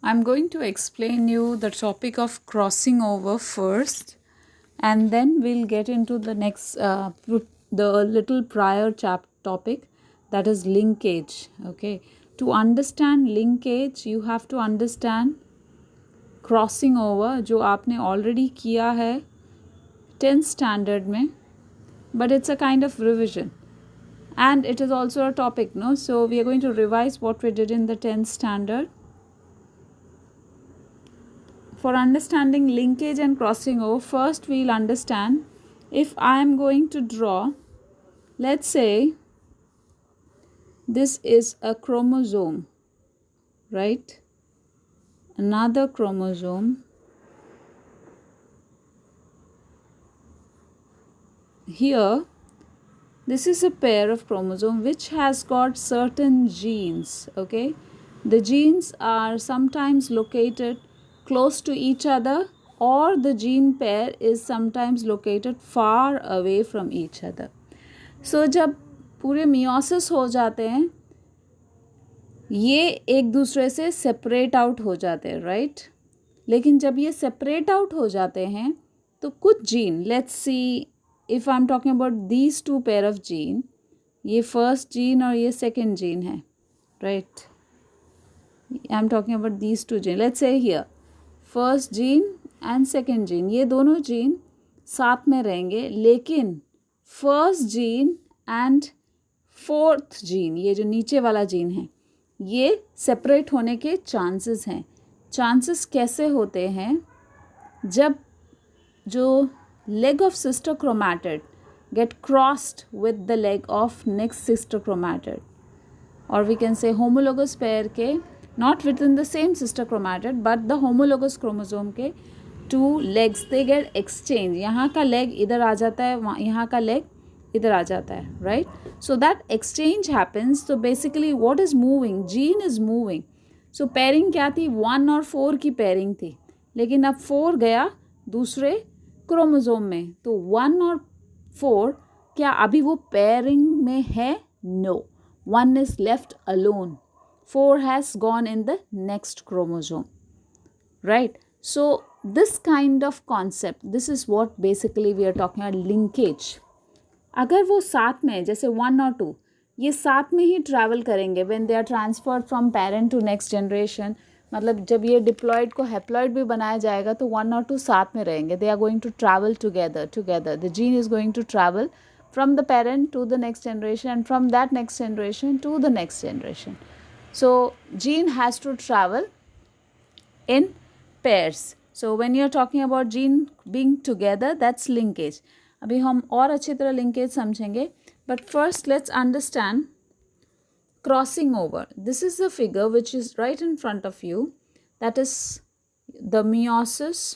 I'm going to explain you the topic of crossing over first, and then we'll get into the next, the little prior topic, that is linkage. Okay, to understand linkage, you have to understand crossing over, जो आपने already किया है 10th standard में, but it's a kind of revision. And it is also a topic, no? So we are going to revise what we did in the 10th standard. For understanding linkage and crossing over, first we'll understand if I am going to draw, let's say this is a chromosome, right? Another chromosome. Here, this is a pair of chromosome which has got certain genes, okay? The genes are sometimes located close to each other, or the gene pair is sometimes located far away from each other. So जब पूरे meiosis हो जाते हैं, ये एक दूसरे से separate out हो जाते हैं, राइट? लेकिन जब ये सेपरेट आउट हो जाते हैं तो कुछ gene, let's see if I am talking about these two pair of gene, ये फर्स्ट जीन और ये सेकेंड जीन है, right? I am talking about these two gene, let's say here first gene and second gene, ये दोनों gene साथ में रहेंगे, लेकिन first gene and fourth gene, ये जो नीचे वाला जीन है, ये सेपरेट होने के चांसेस हैं. चांसेस कैसे होते हैं? जब जो leg of sister chromatid get crossed with the leg of next sister chromatid, or we can say homologous pair के, not within the same sister chromatid but the homologous chromosome के two legs they get exchange. यहाँ का leg इधर आ जाता है, यहाँ का leg इधर आ जाता है, right? So that exchange happens. So basically what is moving? Gene is moving. So pairing क्या थी? 1 और 4 की pairing थी, लेकिन अब 4 गया दूसरे क्रोमोसोम में, तो 1 और 4 क्या अभी वो पेयरिंग में है? No, 1 is left alone, 4 has gone in the next chromosome, right? So this kind of concept, this is what basically we are talking about linkage. अगर वो साथ में, जैसे 1 और 2 ये साथ में ही ट्रैवल करेंगे when they are transferred from parent to next generation, मतलब जब ये डिप्लॉयड को हैप्लॉयड भी बनाया जाएगा तो 1 और 2 साथ में रहेंगे. They are going to travel together the gene is going to travel from the parent to the next generation and from that next generation to the next generation. So gene has to travel in pairs. So when you're talking about gene being together, that's linkage. अभी हम और अच्छी तरह linkage समझेंगे, but first let's understand crossing over. This is the figure which is right in front of you, that is the meiosis.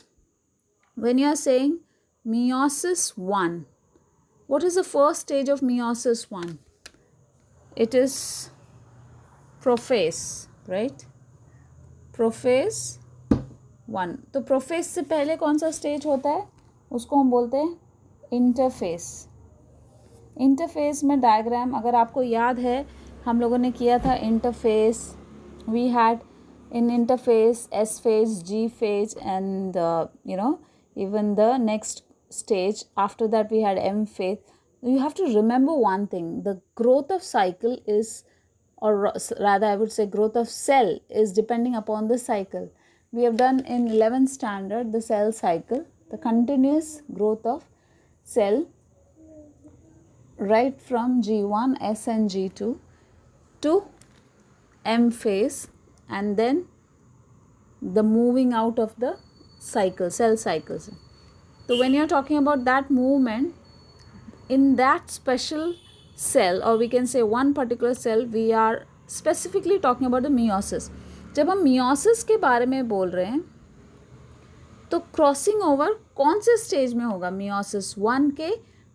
When you are saying meiosis 1, what is the first stage of meiosis 1? It is prophase, right? Prophase 1. तो profess से पहले कौन सा stage होता है? उसको हम बोलते हैं इंटरफेस. इंटरफेस में डायग्राम अगर आपको याद है, हम लोगों ने किया था interphase. We had in interphase S phase, G phase, and even the next stage after that we had M phase. You have to remember one thing: the growth of cycle is, or rather I would say growth of cell is depending upon the cycle. We have done in 11th standard the cell cycle, the continuous growth of cell right from G1, S and G2 to M phase, and then the moving out of the cycle, cell cycles. So when you're talking about that movement in that special cell, or we can say one particular cell, we are specifically talking about the meiosis. जब हम meiosis के बारे में बोल रहे हैं तो crossing over कौन से स्टेज में होगा? meiosis 1 के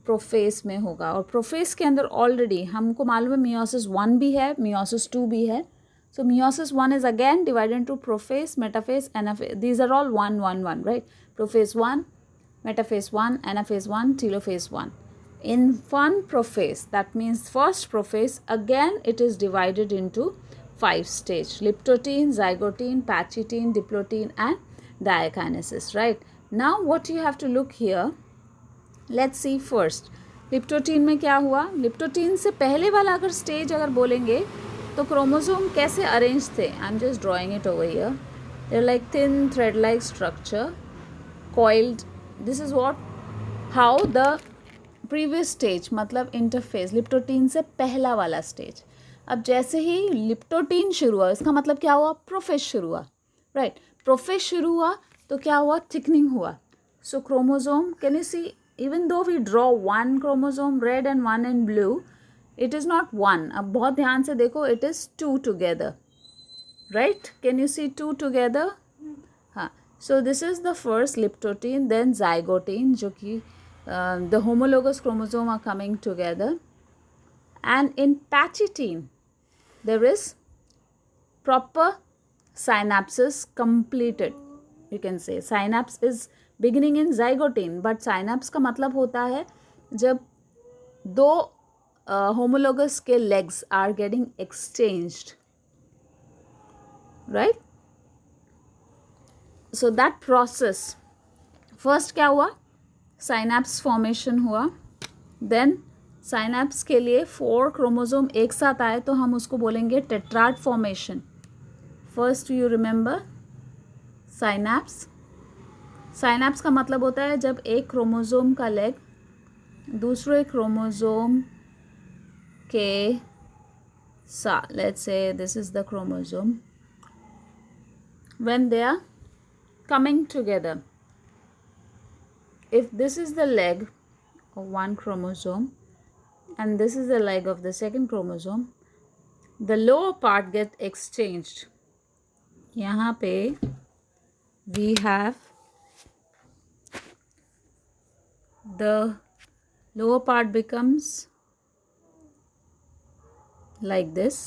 प्रोफेस में होगा, और प्रोफेस के अंदर ऑलरेडी हमको मालूम है meiosis 1 भी है, meiosis 2 भी है. So meiosis 1 is again divided into prophase, metaphase, anaphase. These are all 1, 1, 1, right? Prophase 1, metaphase 1, anaphase 1, telophase 1. In one prophase, that means first prophase, again it is divided into 5 stage: liptotene, zygotene, pachytene, diplotin, and diakinesis, right? Now what you have to look here, let's see first leptotene में क्या हुआ. Leptotene से पहले वाला अगर stage अगर बोलेंगे तो क्रोमोसोम कैसे अरेंज थे. I am just drawing it over here. They like thin thread like structure, coiled. This is what, how the previous stage, मतलब इंटरफेज लिप्टोटीन से पहला वाला स्टेज. अब जैसे ही लिप्टोटीन शुरू हुआ, इसका मतलब क्या हुआ, प्रोफेज शुरू हुआ, राइट. प्रोफेज शुरू हुआ तो क्या हुआ, थिकनिंग हुआ. So chromosome, can you see, even though we draw one chromosome red and one in blue, it is not one. अब बहुत ध्यान से देखो, it is two together, right. Can you see two together. हाँ. So this is the first liptoten, then zygotene, जो कि the homologous chromosome are coming together. And in pachytene, there is proper synapses completed. You can say synapse is beginning in zygotene, but synapse का मतलब होता है जब दो homologous के legs are getting exchanged, right? So that process, first क्या हुआ, synapse formation हुआ. देन साइनैप्स के लिए 4 क्रोमोसोम एक साथ आए तो हम उसको बोलेंगे tetrad formation. First you remember synapse. Synapse का मतलब होता है जब एक क्रोमोसोम का लेग दूसरे क्रोमोसोम के साथ, let's say this is the chromosome, when they are coming together. If this is the leg of one chromosome and this is the leg of the second chromosome, the lower part get exchanged. यहाँ पे we have the lower part becomes like this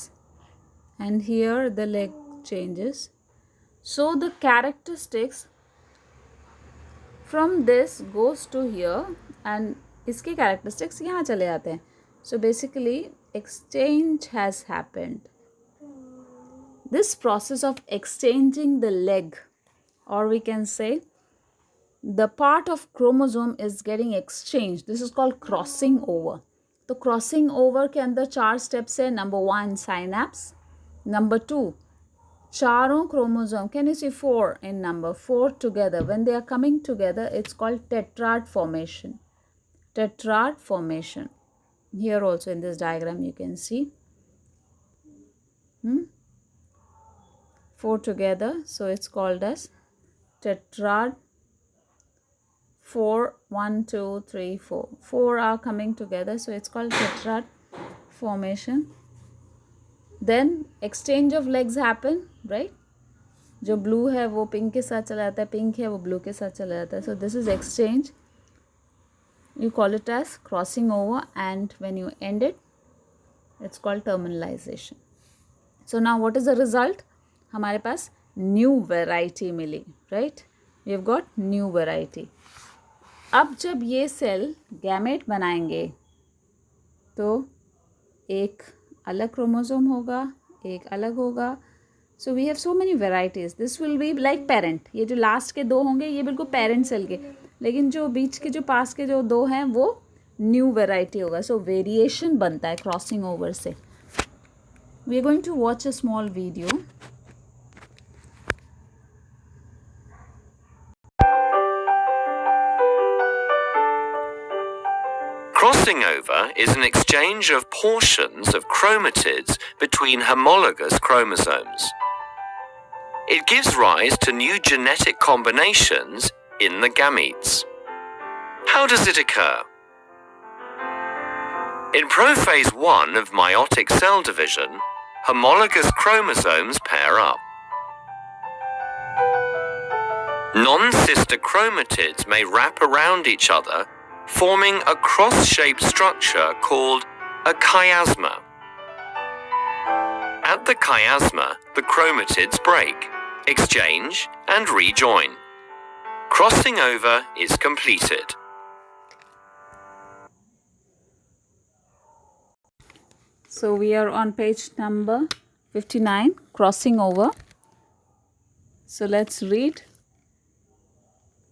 and here the leg changes. So the characteristics from this goes to here and इसके characteristics यहाँ चले जाते हैं. So basically exchange has happened. This process of exchanging the leg, or we can say the part of chromosome is getting exchanged, this is called crossing over. तो crossing over के अंदर 4 steps है. Number 1 synapse, number 2 चारों chromosome, can you see 4 in number, 4 together, when they are coming together it's called tetrad formation. Tetrad formation. Here also in this diagram you can see 4 together, so it's called as tetrad. 4, 1, 2, 3, 4, 4 are coming together, so it's called tetrad formation. Then exchange of legs happen, right? जो blue है वो pink के साथ चला जाता है, pink है वो blue के साथ चला जाता है. So this is exchange. You call it as crossing over, and when you end it, it's called terminalization. So now what is the result? हमारे पास new variety milli, right? We have got new variety. अब जब ये cell gamete बनाएंगे तो एक अलग chromosome होगा, एक अलग होगा. So we have so many varieties. This will be like parent. ये जो लास्ट के 2 होंगे ये बिल्कुल पेरेंट सेल के, लेकिन जो बीच के जो पास के जो 2 हैं वो न्यू वेराइटी होगा. सो वेरिएशन बनता है क्रॉसिंग ओवर से. We are going to watch a small video. Crossing over is an exchange of portions of chromatids between homologous chromosomes. It gives rise to new genetic combinations in the gametes. How does it occur? In prophase 1 of meiotic cell division, homologous chromosomes pair up. Non-sister chromatids may wrap around each other, forming a cross-shaped structure called a chiasma. At the chiasma, the chromatids break, exchange, and rejoin. Crossing over is completed. So we are on page number 59, crossing over. So let's read.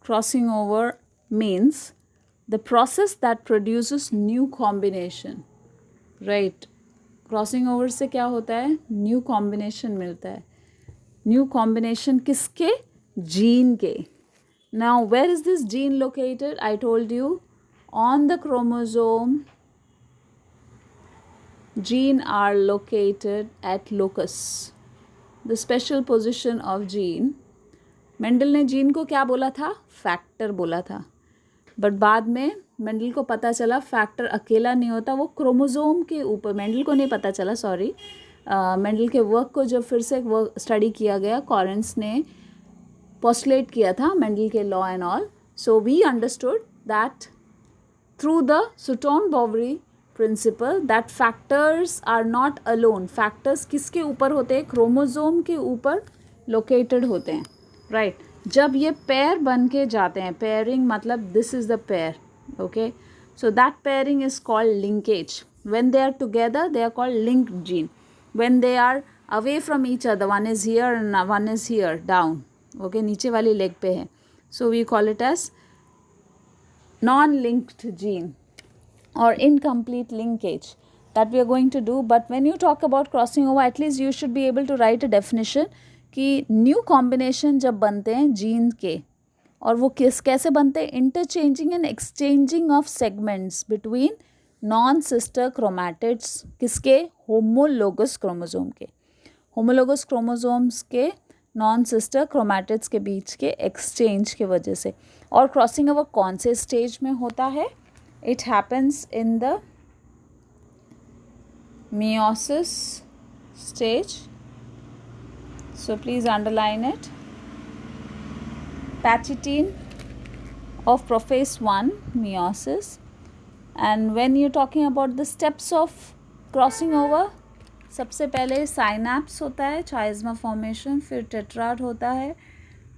Crossing over means the process that produces new combination. Right. Crossing over से क्या होता है? New combination मिलता है. New combination किसके? Gene के. Now, where is this gene located? I told you, on the chromosome, gene are located at locus. The special position of gene. Mendel ने gene को क्या बोला था? फैक्टर बोला था. बट बाद में मेंडल को पता चला फैक्टर अकेला नहीं होता, वो क्रोमोसोम के ऊपर. मेंडल को नहीं पता चला, सॉरी. मेंडल के वर्क को जब फिर से वर्क स्टडी किया गया, कॉरेंस ने postulate किया था मेंडल के law and all. So we understood that through the Sutton-Boveri principle that factors are not alone. Factors किसके ऊपर होते हैं? क्रोमोसोम के ऊपर located होते हैं, right? जब ये पेयर बन के जाते हैं, पेयरिंग मतलब this is the pair, okay? So that pairing is called linkage. When they are together, they are called linked gene. When they are away from each other, one is here and one is here down. Okay, नीचे वाली leg पे है. So we call it as non-linked gene or incomplete linkage that we are going to do. But when you talk about crossing over, at least you should be able to write a definition कि new combination जब बनते हैं gene के, और वो कैसे बनते हैं? Interchanging and exchanging of segments between non-sister chromatids. किसके? Homologous chromosome के. Homologous chromosomes के नॉन सिस्टर क्रोमैटिड्स के बीच के एक्सचेंज की वजह से. और क्रॉसिंग ओवर कौन से स्टेज में होता है? It happens in the meiosis stage. So please underline it. Pachytene of prophase 1 meiosis. And when you're talking about the steps of crossing over, सबसे पहले साइनैप्स होता है, चाइज़मा फॉर्मेशन, फिर टेट्राड होता है,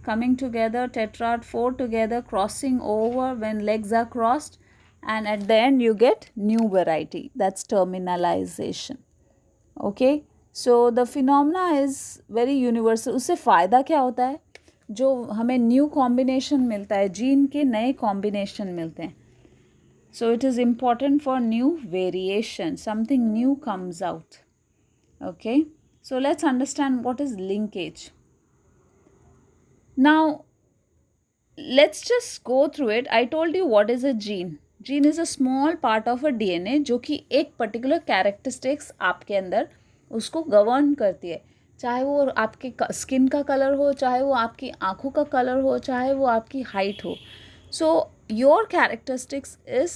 coming together, tetrad 4 together, crossing over when legs are crossed, and at the end you get new variety. That's terminalization. Okay, so the phenomena is very universal. उससे फ़ायदा क्या होता है? जो हमें न्यू कॉम्बिनेशन मिलता है, जीन के नए कॉम्बिनेशन मिलते हैं. So it is important for new variation. Something new comes out. Okay, so let's understand what is linkage. Now, let's just go through it. I told you what is a gene. Gene is a small part of a DNA जो कि एक particular characteristics आपके अंदर उसको govern करती है. चाहे वो आपके स्किन का कलर हो, चाहे वो आपकी आँखों का कलर हो, चाहे वो आपकी हाइट हो. So your characteristics is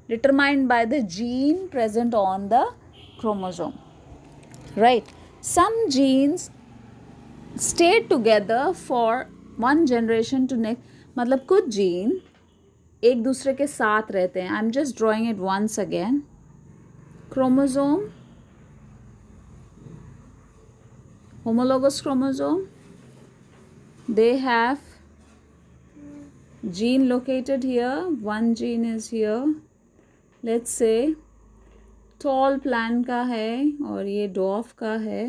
determined by the gene present on the chromosome. Right. Some genes stay together for one generation to next. मतलब कुछ जीन एक दूसरे के साथ रहते हैं. I'm just drawing it once again. Chromosome, homologous chromosome. They have gene located here. One gene is here. Let's say tall plant का है और ये डॉफ का है,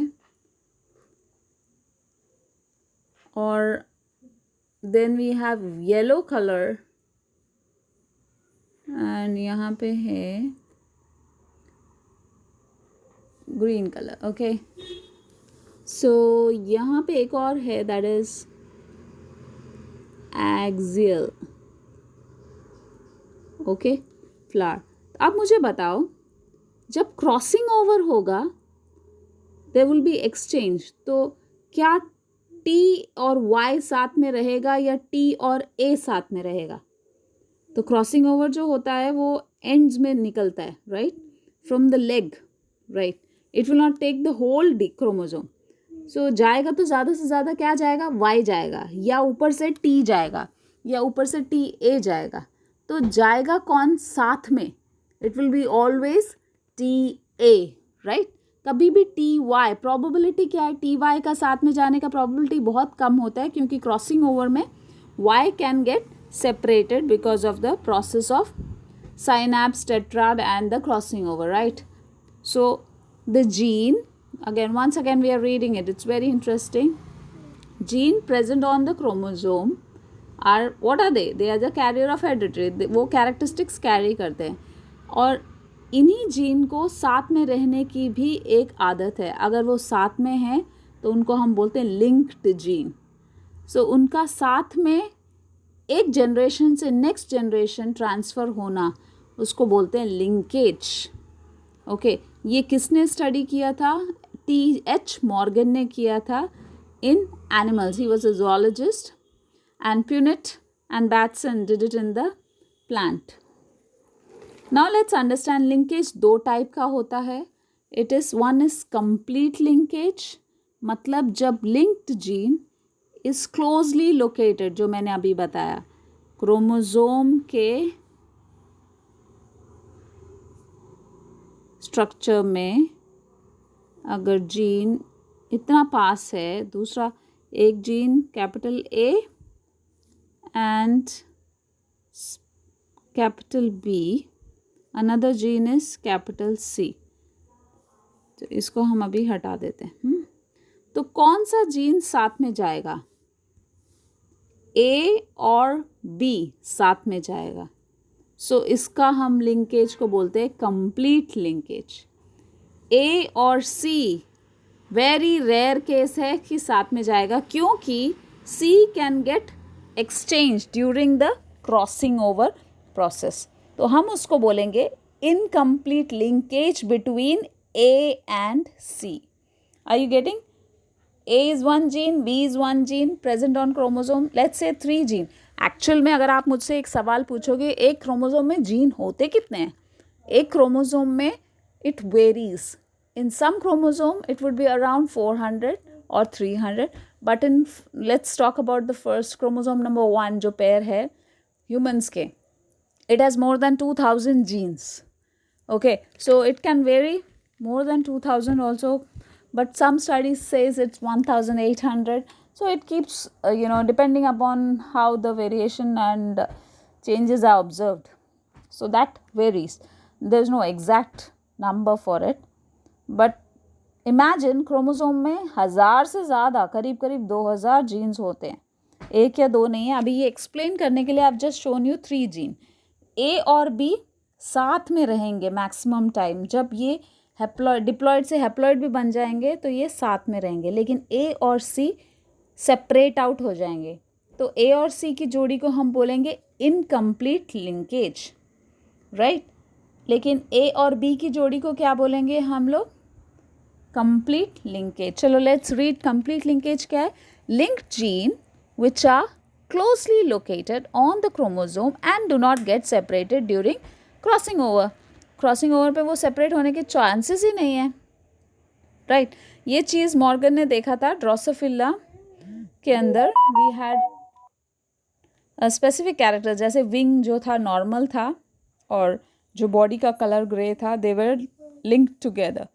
और then we have yellow colour and यहाँ पे है ग्रीन कलर. ओके, सो यहाँ पे एक और है, that is axial. Okay, flower. अब मुझे बताओ, जब क्रॉसिंग ओवर होगा देयर विल बी एक्सचेंज, तो क्या टी और वाई साथ में रहेगा या टी और ए साथ में रहेगा? तो क्रॉसिंग ओवर जो होता है वो एंड्स में निकलता है, right, from the leg, right. It will not take the whole D chromosome. So जाएगा तो ज़्यादा से ज़्यादा क्या जाएगा? वाई जाएगा, या ऊपर से टी जाएगा, या ऊपर से टी ए जाएगा. तो जाएगा कौन साथ में? It will be always T A, right. कभी भी टी वाई, प्रोबेबिलिटी क्या है? टी वाई का साथ में जाने का प्रोबेबिलिटी बहुत कम होता है, क्योंकि क्रॉसिंग ओवर में why can get separated because of the process of synapse, tetrad and the crossing over, right? So the gene once again we are reading it. It's very interesting. Gene present on the chromosome are, what are they? They are the carrier of hereditary. वो characteristics carry करते हैं, और इन्हीं gene को साथ में रहने की भी एक आदत है. अगर वो साथ में है तो उनको हम बोलते हैं लिंक्ड जीन. सो उनका साथ में एक जनरेशन से नेक्स्ट जनरेशन ट्रांसफ़र होना, उसको बोलते हैं लिंकेज. ओके, ये किसने स्टडी किया था? T.H. मॉर्गन ने किया था in animals. He was a zoologist, and Punnett and Batson did it in the plant. Now let's understand linkage. दो टाइप का होता है. One is complete linkage, मतलब जब linked gene is closely located, जो मैंने अभी बताया, क्रोमोसोम के स्ट्रक्चर में अगर जीन इतना पास है, दूसरा एक gene capital A and capital B, another gene is capital C. तो इसको हम अभी हटा देते हैं. तो कौन सा जीन साथ में जाएगा? A और B साथ में जाएगा. सो इसका हम लिंकेज को बोलते हैं कंप्लीट लिंकेज. A और C वेरी रेयर केस है कि साथ में जाएगा, क्योंकि C can get exchange during the crossing over process. तो हम उसको बोलेंगे incomplete linkage between A and C. Are you getting? A is one gene, B is one gene present on chromosome. Let's say 3 gene. Actual में अगर आप मुझसे एक सवाल पूछोगे, एक क्रोमोसोम में जीन होते कितने हैं? एक क्रोमोसोम में it varies. In some chromosome, it would be around 400 or 300. But let's talk about the first chromosome number 1, जो pair है humans के. It has more than 2000 genes. Okay, so it can vary more than 2000 also. But some studies says it's 1800. So it keeps, depending upon how the variation and changes are observed. So that varies. There's no exact number for it. But imagine chromosome में 1000 से ज़्यादा, करीब 2000 jeans होते हैं. एक या दो नहीं है. अभी ये एक्सप्लेन करने के लिए आप just shown you 3 gene. A और B साथ में रहेंगे मैक्सिमम टाइम. जब ये डिप्लॉयड से हैप्लॉयड भी बन जाएंगे तो ये साथ में रहेंगे, लेकिन A और C सेपरेट आउट हो जाएंगे. तो A और C की जोड़ी को हम बोलेंगे इनकम्प्लीट लिंकेज, राइट. लेकिन A और B की जोड़ी को क्या बोलेंगे हम लोग? Complete linkage. चलो लेट्स रीड कंप्लीट लिंकेज क्या है. Linked gene which are closely located on the chromosome and do not get separated during crossing over. Crossing over पे वो सेपरेट होने के चांसेस ही नहीं है, राइट. ये चीज़ मॉर्गन ने देखा था. ड्रोसोफिला के अंदर वी हैड स्पेसिफिक कैरेक्टर, जैसे विंग जो था नॉर्मल था और जो बॉडी का कलर ग्रे था, they were linked together.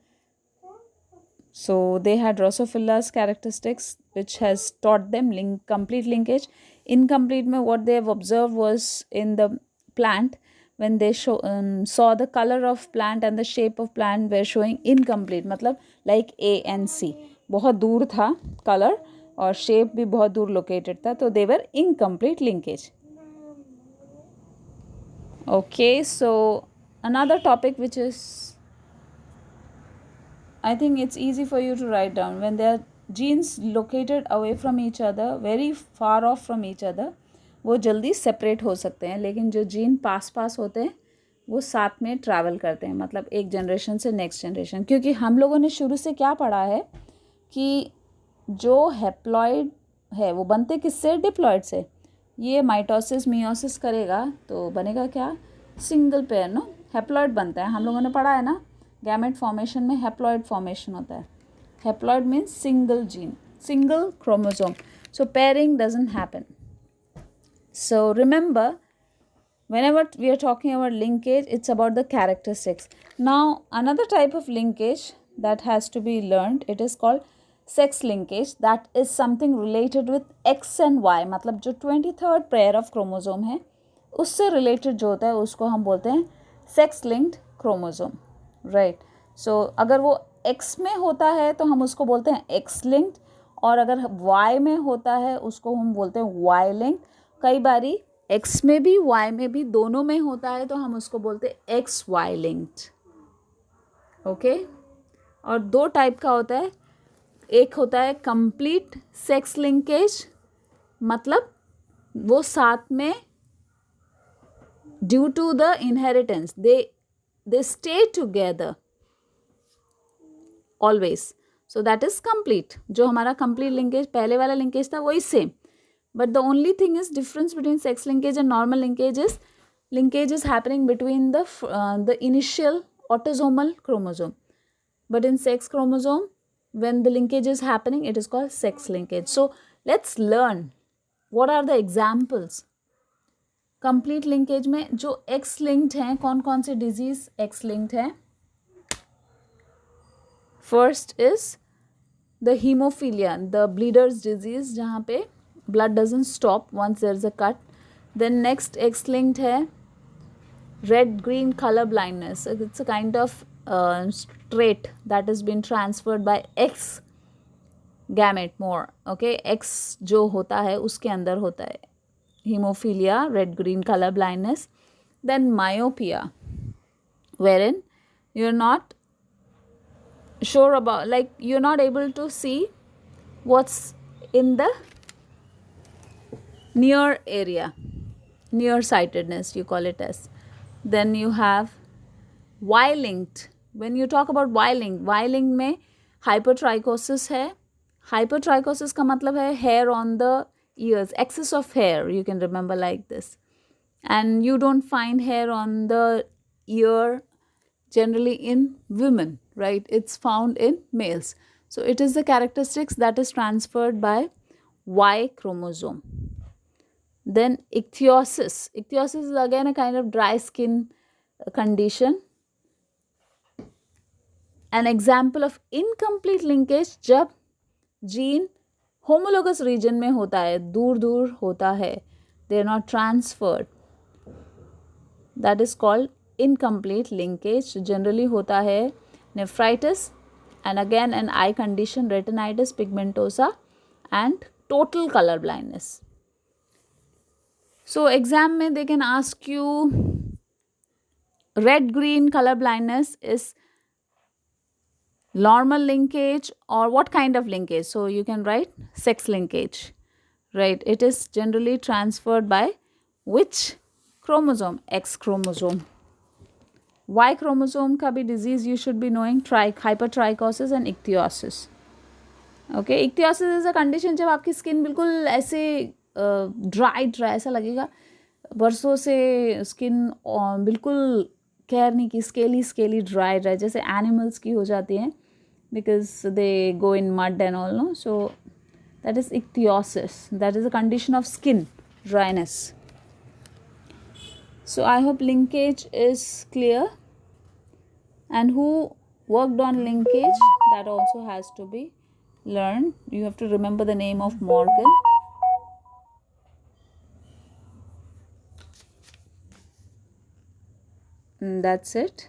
So they had Drosophila's characteristics which has taught them complete linkage. Incomplete mein what they have observed was in the plant, when they saw the color of plant and the shape of plant were showing incomplete, मतलब like A and C. बहुत दूर था color और shape भी बहुत दूर located था, तो they were incomplete linkage. Okay, so another topic which is, I think it's easy for you to write down. When there are genes located away from each other, very far off from each other, वो जल्दी separate हो सकते हैं. लेकिन जो gene पास होते हैं वो साथ में ट्रैवल करते हैं, मतलब एक जनरेशन से नेक्स्ट जनरेशन. क्योंकि हम लोगों ने शुरू से क्या पढ़ा है कि जो हैप्लॉइड है वो बनते किससे? डिप्लॉइड से. ये माइटोसिस मियोसिस करेगा तो बनेगा क्या? Single pair, no. हैप्लॉइड बनता है. हम लोगों ने पढ़ा है ना, गैमेट फॉर्मेशन में हैप्लॉइड फॉर्मेशन होता है. Haploid means single gene, single chromosome. So pairing doesn't happen. So remember, whenever we are talking about linkage, it's about the characteristics. Now another type of linkage that has to be learned, it is called sex linkage. That is something related with X and Y, मतलब जो 23rd pair of chromosome है उससे related जो होता है उसको हम बोलते हैं sex linked chromosome, राइट. सो अगर वो X में होता है तो हम उसको बोलते हैं X linked, और अगर Y में होता है उसको हम बोलते हैं Y linked. कई बारी X में भी Y में भी दोनों में होता है तो हम उसको बोलते हैं XY linked. ओके, और दो टाइप का होता है. एक होता है कंप्लीट सेक्स लिंकेज, मतलब वो साथ में due to the inheritance they stay together always, so that is complete. जो हमारा कंप्लीट लिंकेज पहले वाला लिंकेज था वही same, but the only thing is difference between sex linkage and normal linkage is happening between the initial autosomal chromosome, but in sex chromosome when the linkage is happening it is called sex linkage. So let's learn what are the examples. Complete linkage में जो X linked हैं, कौन कौन से disease X linked हैं. First is the haemophilia, the bleeders disease, जहाँ पे blood doesn't stop once there is a cut. Then next X linked है red green color blindness. It's a kind of trait that has been transferred by X gamete more. Okay, X जो होता है उसके अंदर होता है. Hemophilia, red green color blindness. Then myopia, wherein you're not sure about, like you're not able to see what's in the near area, nearsightedness you call it as. Then you have Y-linked. When you talk about Y-linked, Y-linked में hypertrichosis है. Hypertrichosis का मतलब है hair on the ears, excess of hair, you can remember like this. And you don't find hair on the ear generally in women, right? It's found in males. So it is the characteristics that is transferred by Y chromosome. Then ichthyosis. Ichthyosis is again a kind of dry skin condition. An example of incomplete linkage जब gene homologous region में होता है, दूर दूर होता है, they are not transferred, that is called incomplete linkage. Generally होता है nephritis and again an eye condition, retinitis pigmentosa and total color blindness. So exam में they can ask you red green color blindness is normal linkage or what kind of linkage. So you can write sex linkage, right? It is generally transferred by which chromosome? X chromosome. Y chromosome का भी disease you should be knowing, hypertrichosis and ichthyosis. Okay, ichthyosis is a condition जब आपकी skin बिल्कुल ऐसे dry ऐसा लगेगा, बरसों से स्किन बिल्कुल केयर नहीं की, स्केली ड्राई जैसे एनिमल्स की हो जाती हैं, because they go in mud and all, no. So that is ichthyosis, that is a condition of skin dryness. So I hope linkage is clear, and who worked on linkage, that also has to be learned. You have to remember the name of Morgan. That's it.